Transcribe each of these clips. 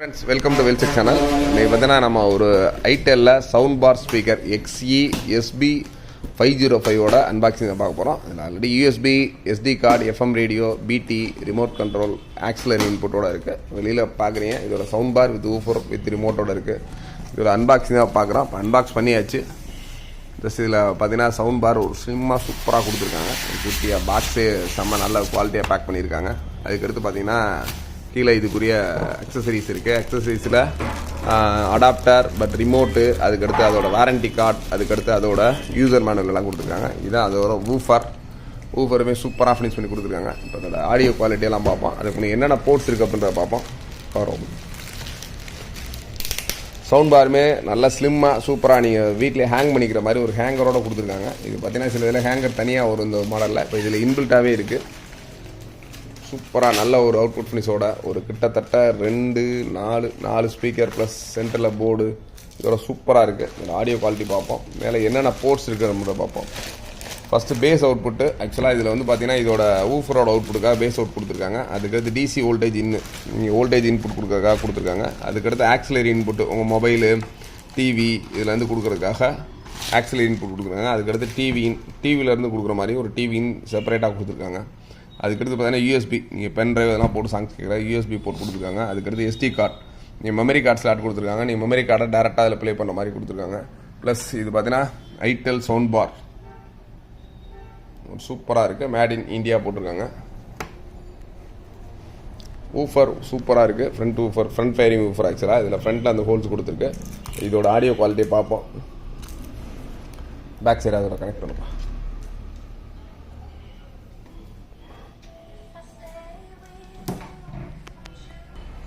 Friends, welcome to வெல்செக் channel. இன்றைக்கி பார்த்தீங்கன்னா நம்ம ஒரு ஐடெல்லில் sound bar speaker XE SB 505ஓட அன்பாக்சிங்கை பார்க்க போகிறோம். அதில் already USB SD card, FM radio, BT, remote control, auxiliary இன்புட்டோடு இருக்குது. வெளியில் பார்க்குறீங்க, இதோட sound bar with woofer with ரிமோட்டோடு இருக்குது. இதோட அன்பாக்சிங்காக பார்க்குறோம். இப்போ அன்பாக்ஸ் பண்ணியாச்சு. ஜஸ்ட் இதில் பார்த்தீங்கன்னா சவுண்ட் பார் ஒரு ஸ்லிம்மாக சூப்பராக கொடுத்துருக்காங்க. குட்டியாக பாக்ஸே செம்ம நல்ல குவாலிட்டியாக பேக் பண்ணியிருக்காங்க. அதுக்கடுத்து பார்த்தீங்கன்னா கீழே இதுக்குரிய அக்சசரிஸ் இருக்குது. அக்சசரிஸில் அடாப்டர், பட் ரிமோட்டு, அதுக்கடுத்து அதோட வாரண்டி கார்டு, அதுக்கடுத்து அதோட யூசர் மேனுவல் எல்லாம் கொடுத்துருக்காங்க. இதுதான் அதோட ஊஃபருமே சூப்பராக ஃபினிஷ் பண்ணி கொடுத்துருக்காங்க. இப்போ அதோட ஆடியோ குவாலிட்டியெல்லாம் பார்ப்போம். அதுக்கு என்னென்ன போர்ட்ஸ் இருக்குது அப்படின்றத பார்ப்போம். வரும் சவுண்ட் பாருமே நல்லா ஸ்லிம்மாக சூப்பராக நீங்கள் வீட்டில் ஹேங் பண்ணிக்கிற மாதிரி ஒரு ஹேங்கரோடு கொடுத்துருக்காங்க. இது பார்த்தீங்கன்னா சில இதில் ஹேங்கர் தனியாக ஒரு இந்த மாடலில் இப்போ இதில் இன்பில்ட்டாகவே இருக்குது. சூப்பராக நல்ல ஒரு அவுட்புட் ஃபினிஷோட ஒரு கிட்டத்தட்ட 4 ஸ்பீக்கர் ப்ளஸ் சென்டரில் போர்டு இதோட சூப்பராக இருக்குது. இதோட ஆடியோ குவாலிட்டி பார்ப்போம். மேலே என்னென்ன போர்ட்ஸ் இருக்குதுன்றத பார்ப்போம். First bass output. ஆக்சுவலாக இதில் வந்து பார்த்தீங்கன்னா இதோட ஊஃபரோட அவுட்புட்டுக்காக பேஸ் அவுட் கொடுத்துருக்காங்க. அதுக்கடுத்து DC வோல்டேஜ் இன்புட் கொடுக்கறதுக்காக கொடுத்துருக்காங்க. அதுக்கடுத்து ஆக்சிலரி இன்புட்டு உங்கள் மொபைலு, டிவி இதுலேருந்து கொடுக்குறதுக்காக ஆக்சிலரி இன்புட் கொடுக்குறாங்க. அதுக்கடுத்து டிவிலேருந்து கொடுக்குற மாதிரி ஒரு டிவின்னு செப்பரேட்டாக கொடுத்துருக்காங்க. அதுக்கடுத்து பார்த்தீங்கன்னா USB, நீங்கள் பென் ட்ரைவ் இதெல்லாம் போட்டு சாங்ஸ் கேட்குற USB போட்டு கொடுத்துருக்காங்க. அதுக்கடுத்து SD கார்டு, நீங்கள் மெமரி கார்டு ஸ்லாட் கொடுத்துருக்காங்க. நீங்கள் மெமரி கார்டை டேரெக்டாக அதில் ப்ளே பண்ணுற மாதிரி கொடுத்துருக்காங்க. ப்ளஸ் இது பார்த்தீங்கன்னா ஐடெல் சவுண்ட் பார் சூப்பராக இருக்குது. மேட் இன் இந்தியா போட்டிருக்காங்க. ஊஃபர் சூப்பராக இருக்குது. Front firing woofer. ஆக்சுவலாக இதில் ஃப்ரண்ட்டில் அந்த ஹோல்ஸ் கொடுத்துருக்கு. இதோட ஆடியோ குவாலிட்டியை பார்ப்போம். பேக் சைடு அதோட கனெக்ட் பண்ணுப்பா.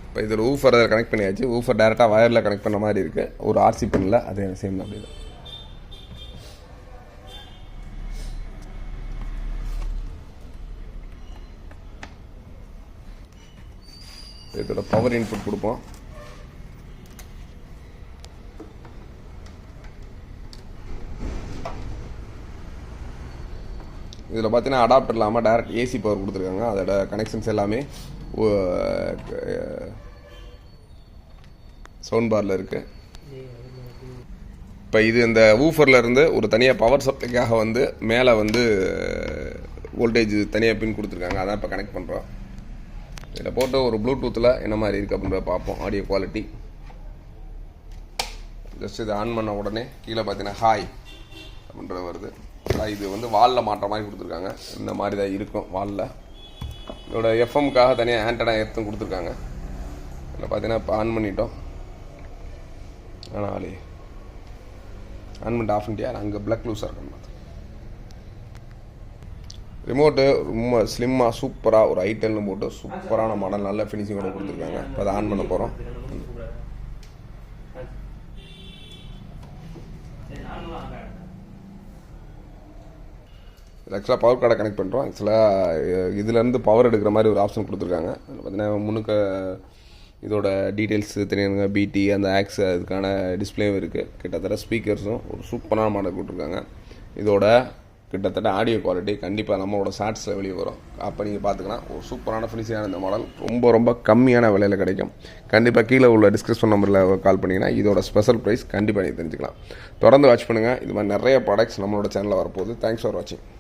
இப்போ இதில் ஊஃபர் அதில் கனெக்ட் பண்ணியாச்சு. ஊஃபர் டேரெக்டாக வயரில் கனெக்ட் பண்ண மாதிரி இருக்குது. ஒரு RC பின்னில் அதே சேம் தான். அப்படி தான் இதோட பவர் இன்புட் கொடுப்போம். இதில் பார்த்தீங்கன்னா அடாப்டர் இல்லாமல் டேரக்ட் AC பவர் கொடுத்துருக்காங்க. அதோட கனெக்ஷன்ஸ் எல்லாமே சவுண்ட் பாரில் இருக்குது. இப்போ இது இந்த ஊஃபரில் இருந்து ஒரு தனியாக பவர் சப்ளைக்காக வந்து மேலே வந்து வோல்டேஜ் தனியாக பின் கொடுத்துருக்காங்க. அதான் இப்போ கனெக்ட் பண்ணுறோம். இதில் போட்டு ஒரு ப்ளூடூத்தில் என்ன மாதிரி இருக்குது அப்படின்றத பார்ப்போம். ஆடியோ குவாலிட்டி ஜஸ்ட் இதை ஆன் பண்ண உடனே கீழே பார்த்தீங்கன்னா ஹாய் அப்படின்றது வருது. இது வந்து வாலில் மாட்டுற மாதிரி கொடுத்துருக்காங்க. இந்த மாதிரி தான் இருக்கும் வாலில். இதோட FMக்காக தனியாக ஆண்டனா எடுத்து கொடுத்துருக்காங்க. இதில் பார்த்தீங்கன்னா இப்போ ஆன் பண்ணிட்டோம். ஆனால் ஆன் பண்ணிட்டு ஆஃப் பண்ணிட்டியா அங்கே பிளக் லூஸாக இருக்கும். ரிமோட்டு ரொம்ப ஸ்லிம்மாக சூப்பராக ஒரு ஐடெல்னு போட்டு சூப்பரான மாடல் நல்ல ஃபினிஷிங்கோட கொடுத்துருக்காங்க. இப்போ அதை ஆன் பண்ண போகிறோம். ஆக்சுவலாக பவர் கார்டை கனெக்ட் பண்ணுறோம். ஆக்சுவலாக இதுலேருந்து பவர் எடுக்கிற மாதிரி ஒரு ஆப்ஷன் கொடுத்துருக்காங்க. பார்த்தீங்கன்னா முன்னுக்க இதோட டீட்டெயில்ஸ் தெரியுங்க. BT அந்த ஆக்ஸ் அதுக்கான டிஸ்பிளேவும் இருக்குது. கிட்டத்தட்ட ஸ்பீக்கர்ஸும் ஒரு சூப்பரான மாடல் கொடுத்துருக்காங்க. இதோட கிட்டத்தட்ட ஆடியோ குவாலிட்டி கண்டிப்பாக நம்மளோட ஷார்ட்ஸில் வெளியே வரும். அப்போ நீங்கள் பார்த்துக்கலாம். ஒரு சூப்பரான ஃபினிஷிங்கான இந்த மாடல் ரொம்ப கம்மியான விலையில் கிடைக்கும். கண்டிப்பாக கீழே உள்ள டிஸ்கிரிப்ஷன் நம்பரில் கால் பண்ணிங்கன்னா இதோட ஸ்பெஷல் ப்ரைஸ் கண்டிப்பாக நீங்கள் தெரிஞ்சுக்கலாம். தொடர்ந்து வாட்ச் பண்ணுங்கள். இது மாதிரி நிறைய ப்ராடக்ட்ஸ் நம்மளோட சேனலில் வரப்போகுது. தேங்க்ஸ் ஃபார் வாட்சிங்.